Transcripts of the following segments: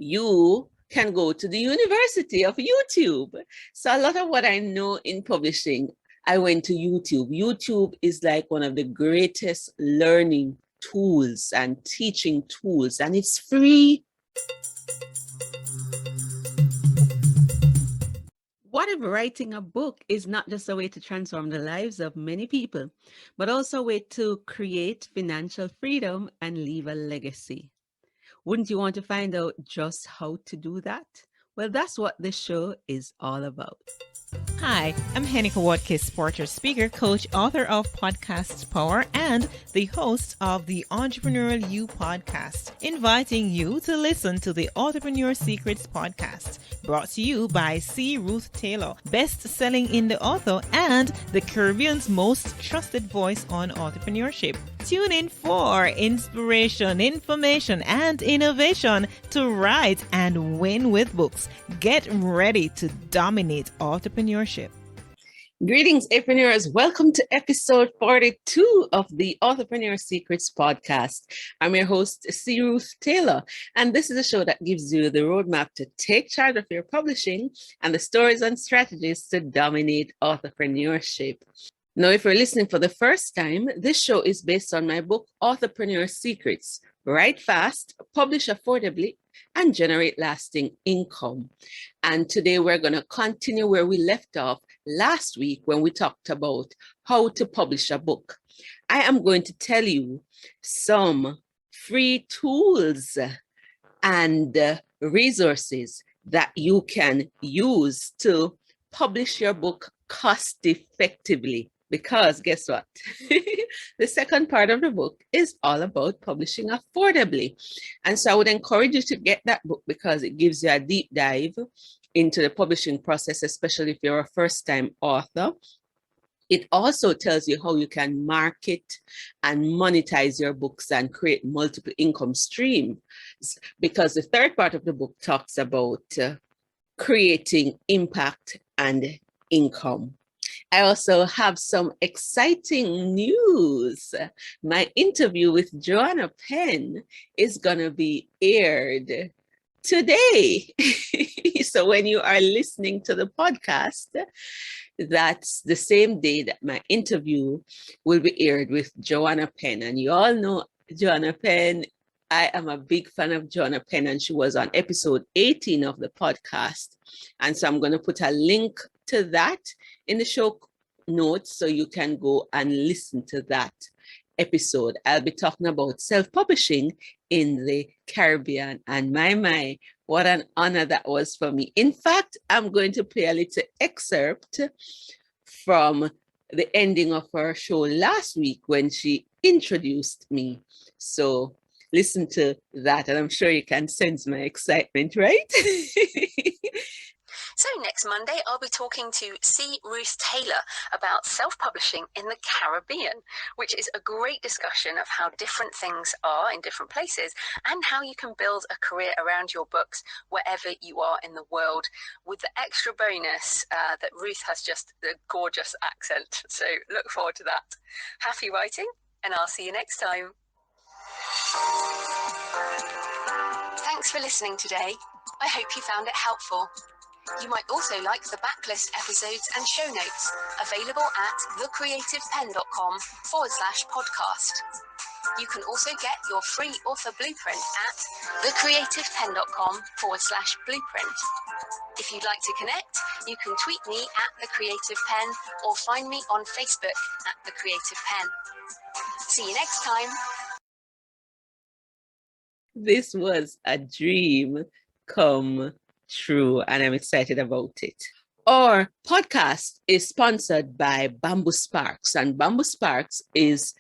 you can go to the University of YouTube. So a lot of what I know in publishing, I went to YouTube. YouTube is like one of the greatest learning tools and teaching tools, and it's free. What if writing a book is not just a way to transform the lives of many people, but also a way to create financial freedom and leave a legacy? Wouldn't you want to find out just how to do that? Well, that's what this show is all about. Hi, I'm Hennika Watkis Porter, speaker, coach, author of Podcast Power, and the host of the Entrepreneurial You podcast, inviting you to listen to the Entrepreneur Secrets podcast, brought to you by C. Ruth Taylor, best-selling indie author and the Caribbean's most trusted voice on entrepreneurship. Tune in for inspiration, information, and innovation to write and win with books. Get ready to dominate entrepreneurship. Greetings, entrepreneurs. Welcome to episode 42 of the Entrepreneur Secrets podcast. I'm your host, C. Ruth Taylor, and this is a show that gives you the roadmap to take charge of your publishing and the stories and strategies to dominate entrepreneurship. Now, if you're listening for the first time, this show is based on my book, Entrepreneur Secrets: Write Fast, Publish Affordably, and Generate Lasting Income. And today we're going to continue where we left off last week when we talked about how to publish a book. I am going to tell you some free tools and resources that you can use to publish your book cost effectively. Because guess what? The second part of the book is all about publishing affordably. And so I would encourage you to get that book because it gives you a deep dive into the publishing process, especially if you're a first-time author. It also tells you how you can market and monetize your books and create multiple income streams. Because the third part of the book talks about creating impact and income. I also have some exciting news. My interview with Joanna Penn is going to be aired today. So when you are listening to the podcast, that's the same day that my interview will be aired with Joanna Penn. And you all know Joanna Penn. I am a big fan of Joanna Penn, and she was on episode 18 of the podcast. And so I'm going to put a link to that in the show notes so you can go and listen to that episode. I'll be talking about self-publishing in the Caribbean, and my, what an honor that was for me. In fact, I'm going to play a little excerpt from the ending of her show last week when she introduced me. So listen to that, and I'm sure you can sense my excitement, right? So next Monday, I'll be talking to C. Ruth Taylor about self-publishing in the Caribbean, which is a great discussion of how different things are in different places and how you can build a career around your books wherever you are in the world, with the extra bonus that Ruth has just a gorgeous accent. So look forward to that. Happy writing, and I'll see you next time. Thanks for listening today. I hope you found it helpful. You might also like the backlist episodes and show notes available at thecreativepenn.com/podcast. You can also get your free author blueprint at thecreativepenn.com/blueprint. If you'd like to connect, you can tweet me at The Creative Penn or find me on Facebook at The Creative Penn. See you next time. This was a dream come true, and I'm excited about it. Our podcast is sponsored by BambuSparks, and BambuSparks is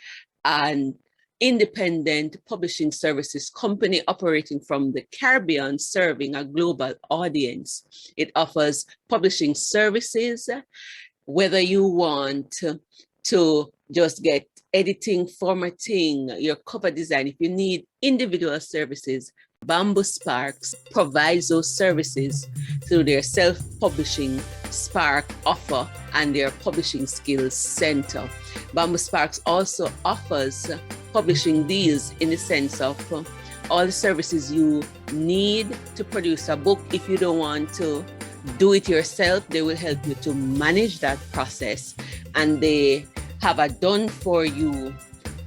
an independent publishing services company operating from the Caribbean, serving a global audience. It offers publishing services, whether you want to just get editing, formatting, your cover design. If you need individual services, BambuSparks provides those services through their self-publishing Spark offer and their publishing skills center. BambuSparks also offers publishing deals in the sense of all the services you need to produce a book, if you don't want to do it yourself, they will help you to manage that process. And they have a done for you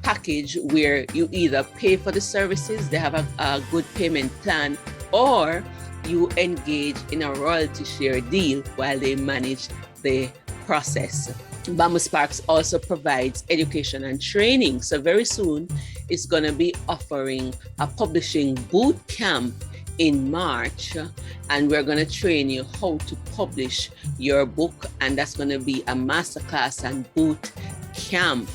package where you either pay for the services, they have a good payment plan, or you engage in a royalty share deal while they manage the process. BambuSparks also provides education and training. So very soon it's going to be offering a publishing boot camp in March, and we're going to train you how to publish your book, and that's going to be a masterclass and boot camp.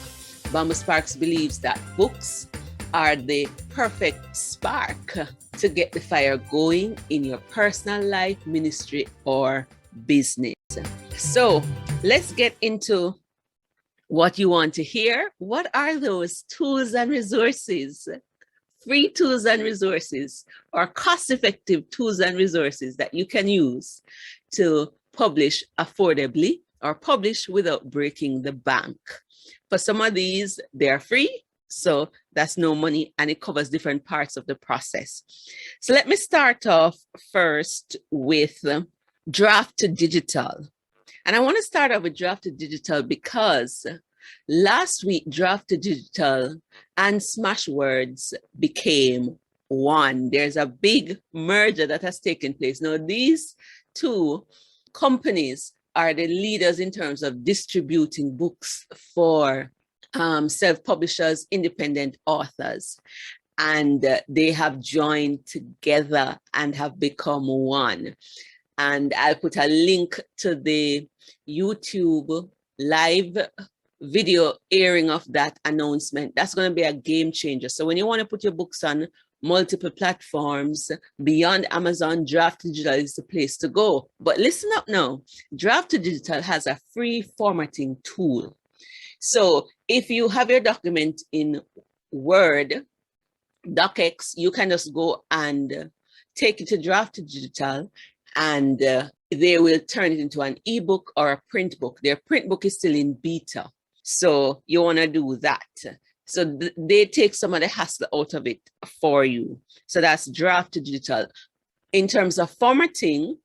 BambuSparks believes that books are the perfect spark to get the fire going in your personal life, ministry, or business. So let's get into what you want to hear. What are those tools and resources, free tools and resources, or cost-effective tools and resources that you can use to publish affordably or publish without breaking the bank? For some of these, they're free, so that's no money, and it covers different parts of the process. So let me start off first with Draft to Digital. And I want to start off with Draft to Digital because last week, Draft to Digital and Smashwords became one. There's a big merger that has taken place. Now, these two companies are the leaders in terms of distributing books for self-publishers, independent authors. And they have joined together and have become one. And I'll put a link to the YouTube live video airing of that announcement. That's going to be a game changer. So when you want to put your books on multiple platforms beyond Amazon, Draft to Digital is the place to go. But listen up now, Draft to Digital has a free formatting tool. So if you have your document in Word, DocX, you can just go and take it to Draft to Digital, and they will turn it into an ebook or a print book. Their print book is still in beta. So you want to do that. So they take some of the hassle out of it for you. So that's Draft to Digital. In terms of formatting,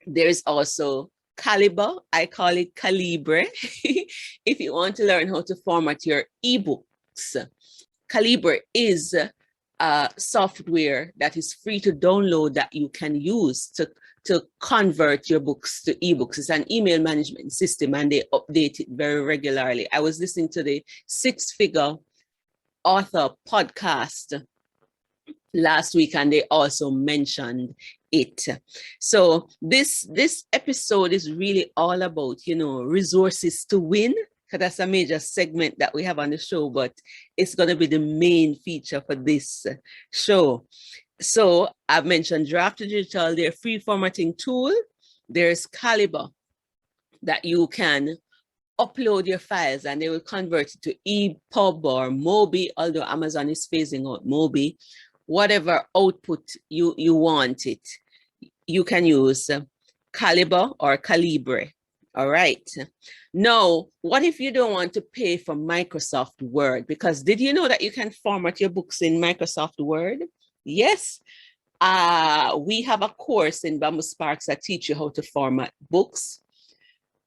there is also Calibre. I call it Calibre. If you want to learn how to format your ebooks, Calibre is a software that is free to download that you can use to convert your books to ebooks. It's an email management system, and they update it very regularly. I was listening to the Six Figure Author podcast last week, and they also mentioned it. So this episode is really all about, resources to win, because that's a major segment that we have on the show, but it's going to be the main feature for this show. So I've mentioned Draft to Digital, their free formatting tool. There's Calibre, that you can upload your files and they will convert it to EPUB or Mobi, although Amazon is phasing out Mobi. Whatever output you want it, you can use Calibre or Calibre. All right. Now, what if you don't want to pay for Microsoft Word? Because did you know that you can format your books in Microsoft Word? Yes. We have a course in BambuSparks that teach you how to format books,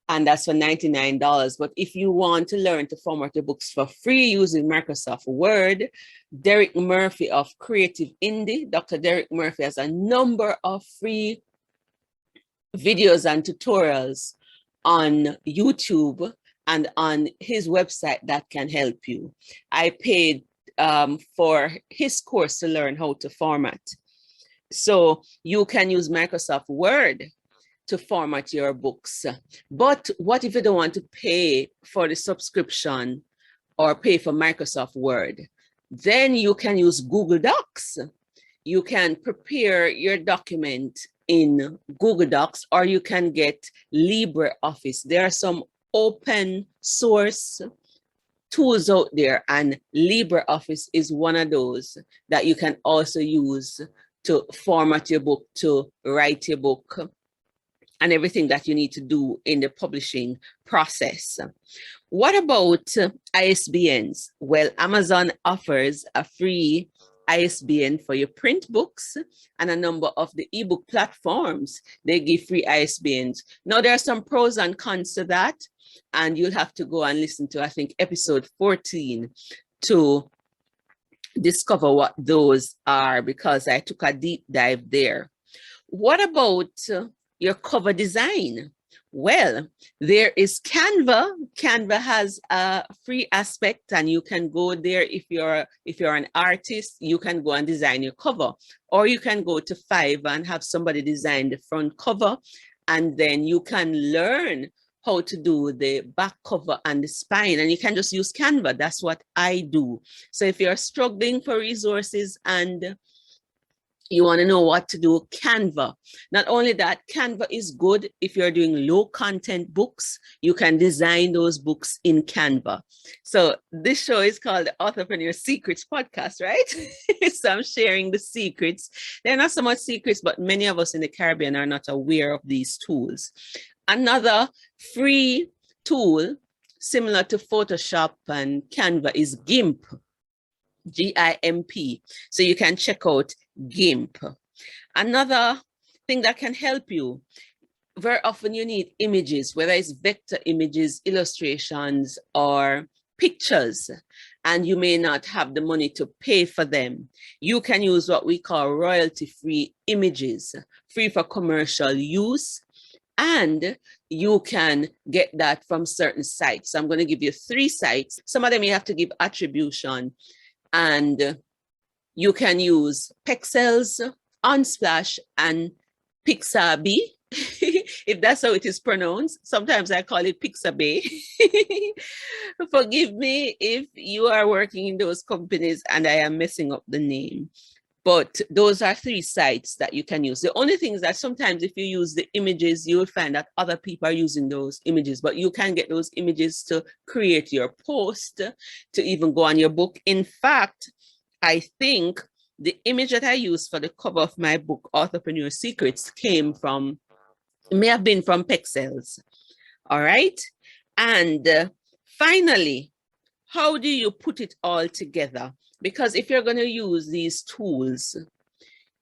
and that's for $99. But if you want to learn to format your books for free using Microsoft Word, Derek Murphy of Creative Indie, Dr. Derek Murphy, has a number of free videos and tutorials on YouTube and on his website that can help you. I paid for his course to learn how to format. So you can use Microsoft Word to format your books. But what if you don't want to pay for the subscription or pay for Microsoft Word? Then you can use Google Docs. You can prepare your document in Google Docs, or you can get LibreOffice. There are some open source tools out there, and LibreOffice is one of those that you can also use to format your book, to write your book, and everything that you need to do in the publishing process. What about ISBNs? Well, Amazon offers a free ISBN for your print books, and a number of the ebook platforms, they give free ISBNs. Now, there are some pros and cons to that, and you'll have to go and listen to, I think, episode 14 to discover what those are, because I took a deep dive there. What about your cover design? Well, there is Canva. Canva has a free aspect, and you can go there if you're an artist. You can go and design your cover, or you can go to Fiverr and have somebody design the front cover, and then you can learn how to do the back cover and the spine, and you can just use Canva. That's what I do. So if you're struggling for resources and you want to know what to do, Canva. Not only that, Canva is good if you're doing low content books. You can design those books in Canva. So this show is called the Authorpreneur Secrets Podcast, right? So I'm sharing the secrets. They're not so much secrets, but many of us in the Caribbean are not aware of these tools. Another free tool similar to Photoshop and Canva is GIMP. GIMP. So you can check out GIMP. Another thing that can help you, very often you need images, whether it's vector images, illustrations, or pictures, and you may not have the money to pay for them. You can use what we call royalty-free images, free for commercial use, and you can get that from certain sites. So I'm going to give you 3 sites. Some of them you have to give attribution, and you can use Pexels, Unsplash, and Pixabay, if that's how it is pronounced. Sometimes I call it Pixabay. Forgive me if you are working in those companies and I am messing up the name. But those are 3 sites that you can use. The only thing is that sometimes if you use the images, you will find that other people are using those images, but you can get those images to create your post, to even go on your book. In fact, I think the image that I used for the cover of my book, Authorpreneur Secrets, may have been from Pexels. All right. And finally, how do you put it all together? Because if you're going to use these tools,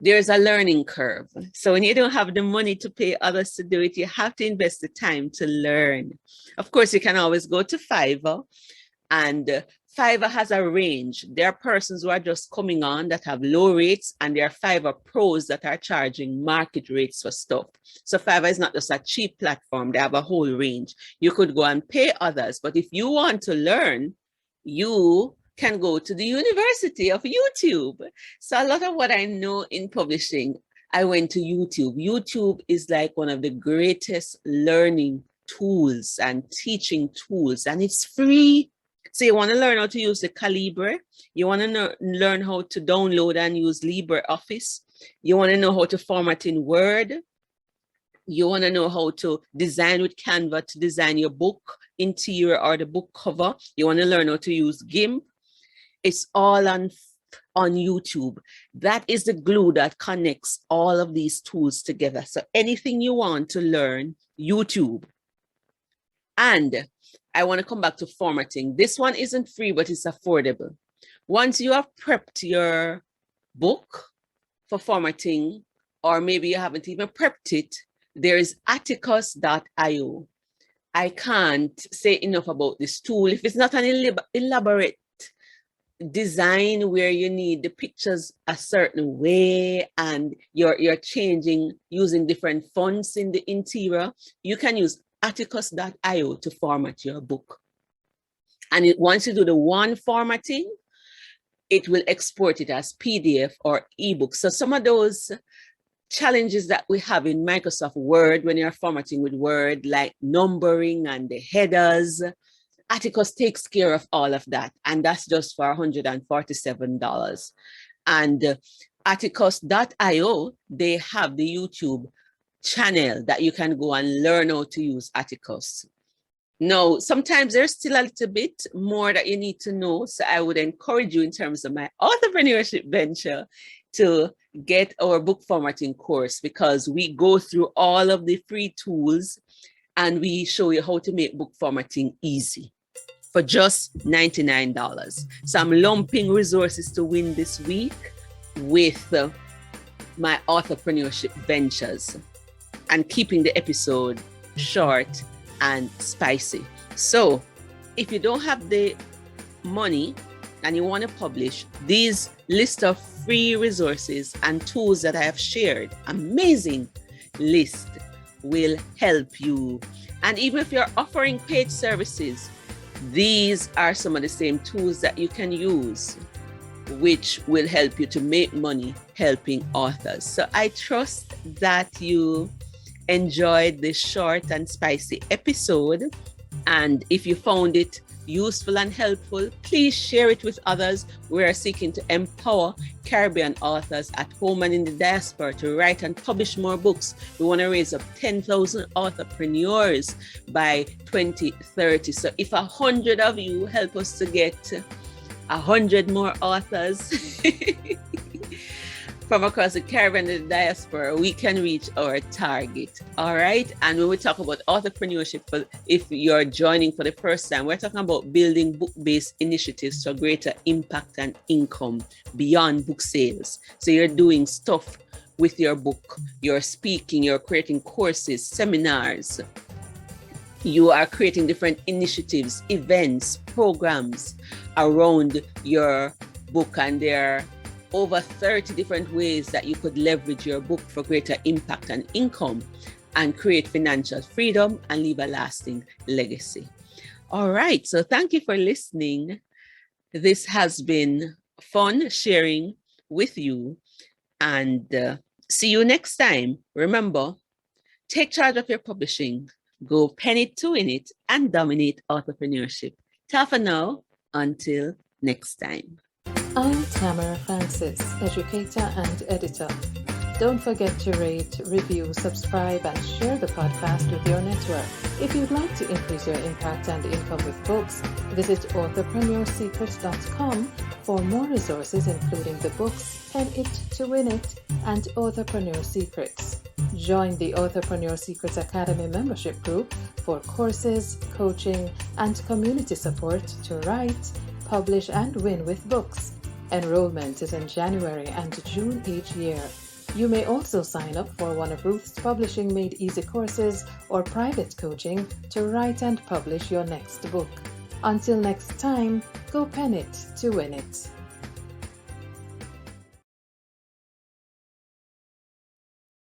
there's a learning curve. So when you don't have the money to pay others to do it, you have to invest the time to learn. Of course, you can always go to Fiverr, and Fiverr has a range. There are persons who are just coming on that have low rates, and there are Fiverr pros that are charging market rates for stuff. So Fiverr is not just a cheap platform. They have a whole range. You could go and pay others, but if you want to learn, you can go to the University of YouTube. So a lot of what I know in publishing, I went to YouTube. YouTube is like one of the greatest learning tools and teaching tools, and it's free. So you want to learn how to use the Calibre. You want to learn how to download and use LibreOffice. You want to know how to format in Word. You want to know how to design with Canva to design your book interior or the book cover. You want to learn how to use GIMP. It's all on YouTube. That is the glue that connects all of these tools together. So anything you want to learn, YouTube. And I want to come back to formatting. This one isn't free, but it's affordable. Once you have prepped your book for formatting, or maybe you haven't even prepped it, there is Atticus.io. I can't say enough about this tool. If it's not an elaborate design where you need the pictures a certain way and you're changing using different fonts in the interior, you can use Atticus.io to format your book. And once you do the one formatting, it will export it as PDF or ebook. So some of those challenges that we have in Microsoft Word when you're formatting with Word, like numbering and the headers, Atticus takes care of all of that. And that's just for $147. And Atticus.io, they have the YouTube channel that you can go and learn how to use Atticus. Now, sometimes there's still a little bit more that you need to know. So I would encourage you in terms of my entrepreneurship venture to get our book formatting course, because we go through all of the free tools and we show you how to make book formatting easy for just $99. So I'm lumping resources to win this week. with my entrepreneurship ventures and keeping the episode short and spicy. So if you don't have the money and you want to publish, these list of free resources and tools that I have shared, amazing list, will help you. And even if you're offering paid services, these are some of the same tools that you can use, which will help you to make money helping authors. So I trust that you enjoyed this short and spicy episode. And if you found it useful and helpful, please share it with others. We are seeking to empower Caribbean authors at home and in the diaspora to write and publish more books. We want to raise up 10,000 authorpreneurs by 2030. So if 100 of you help us to get 100 more authors from across the Caribbean and the diaspora, we can reach our target. All right. And when we talk about entrepreneurship, if you're joining for the first time, we're talking about building book-based initiatives for greater impact and income beyond book sales. So you're doing stuff with your book, you're speaking, you're creating courses, seminars, you are creating different initiatives, events, programs around your book, and there are over 30 different ways that you could leverage your book for greater impact and income and create financial freedom and leave a lasting legacy. All right, so thank you for listening. This has been fun sharing with you, and see you next time. Remember, take charge of your publishing, go pen it to win it, and dominate entrepreneurship. Ta for now, until next time. I'm Tamara Francis, educator and editor. Don't forget to rate, review, subscribe, and share the podcast with your network. If you'd like to increase your impact and income with books, visit authorpreneursecrets.com for more resources, including the books Pen It to Win It and Authorpreneur Secrets. Join the Authorpreneur Secrets Academy membership group for courses, coaching, and community support to write, publish, and win with books. Enrollment is in January and June each year. You may also sign up for one of Ruth's Publishing Made Easy courses or private coaching to write and publish your next book. Until next time, go pen it to win it.